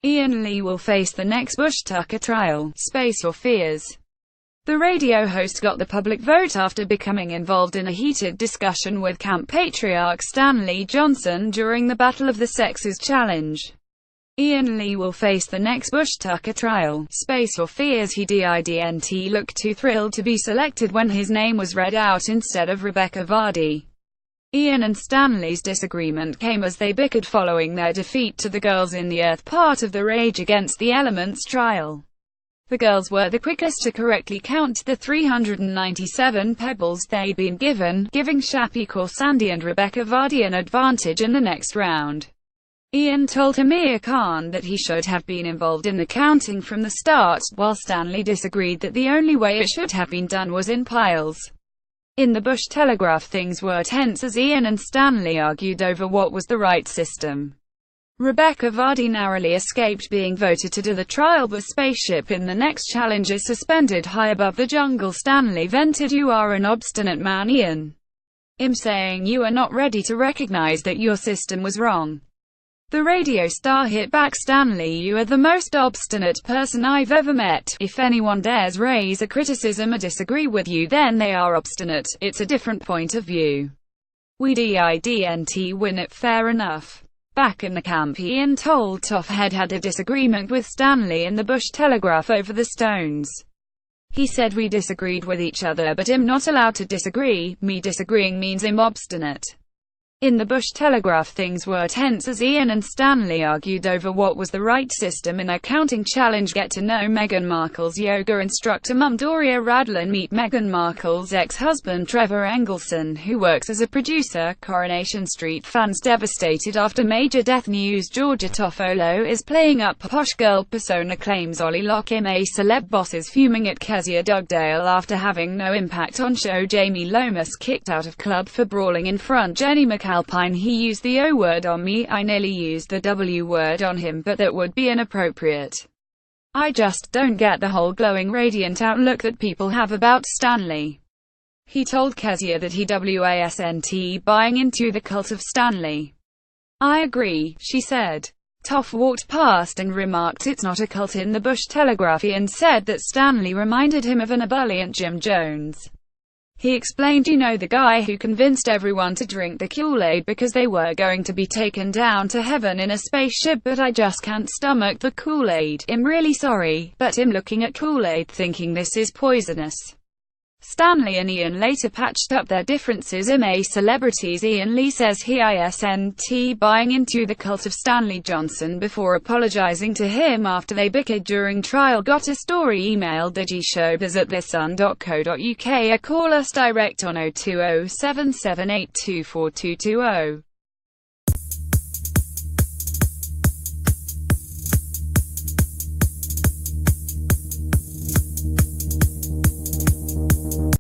IAIN Lee will face the next Bushtucker trial, Space or Fears. The radio host got the public vote after becoming involved in a heated discussion with camp patriarch Stanley Johnson during the Battle of the Sexes challenge. IAIN Lee will face the next Bushtucker trial, Space or Fears. He didn't look too thrilled to be selected when his name was read out instead of Rebecca Vardy. IAIN and Stanley's disagreement came as they bickered following their defeat to the Girls in the Earth part of the Rage Against the Elements trial. The girls were the quickest to correctly count the 397 pebbles they'd been given, giving Shappi Sandy and Rebecca Vardy an advantage in the next round. IAIN told Amir Khan that he should have been involved in the counting from the start, while Stanley disagreed that the only way it should have been done was in piles. In the Bush Telegraph, things were tense as IAIN and Stanley argued over what was the right system. Rebecca Vardy narrowly escaped being voted to do the trial, but spaceship in the next challenge is suspended high above the jungle. Stanley vented, "You are an obstinate man, IAIN. I'm saying you are not ready to recognize that your system was wrong." The radio star hit back, "Stanley, you are the most obstinate person I've ever met. If anyone dares raise a criticism or disagree with you, then they are obstinate. It's a different point of view. We didn't win it, fair enough." Back in the camp, IAIN told Toughead had a disagreement with Stanley in the Bush Telegraph over the Stones. He said, "We disagreed with each other, but I'm not allowed to disagree. Me disagreeing means I'm obstinate." In the Bush Telegraph, things were tense as IAIN and Stanley argued over what was the right system in a counting challenge. Get to know Meghan Markle's yoga instructor mum Doria Radlin. Meet Meghan Markle's ex-husband Trevor Engelson, who works as a producer. Coronation Street fans devastated after major death news. Georgia Toffolo is playing up posh girl persona, claims Ollie Locke. MA celeb bosses fuming at Kezia Dugdale after having no impact on show. Jamie Lomas kicked out of club for brawling in front. Jenny McAlpine, "He used the O word on me. I nearly used the W word on him, but that would be inappropriate. I just don't get the whole glowing radiant outlook that people have about Stanley." He told Kezia that he wasn't buying into the cult of Stanley. "I agree," she said. Toff walked past and remarked, "It's not a cult." In the Bush Telegraph, and said that Stanley reminded him of an ebullient Jim Jones. He explained, "You know, the guy who convinced everyone to drink the Kool-Aid because they were going to be taken down to heaven in a spaceship, but I just can't stomach the Kool-Aid. I'm really sorry, but I'm looking at Kool-Aid thinking this is poisonous." Stanley and IAIN later patched up their differences. MA celebrities. IAIN Lee says he isn't buying into the cult of Stanley Johnson before apologizing to him after they bickered during trial. Got a story? Email digishowbiz@thesun.co.uk or call us direct on 02077824220.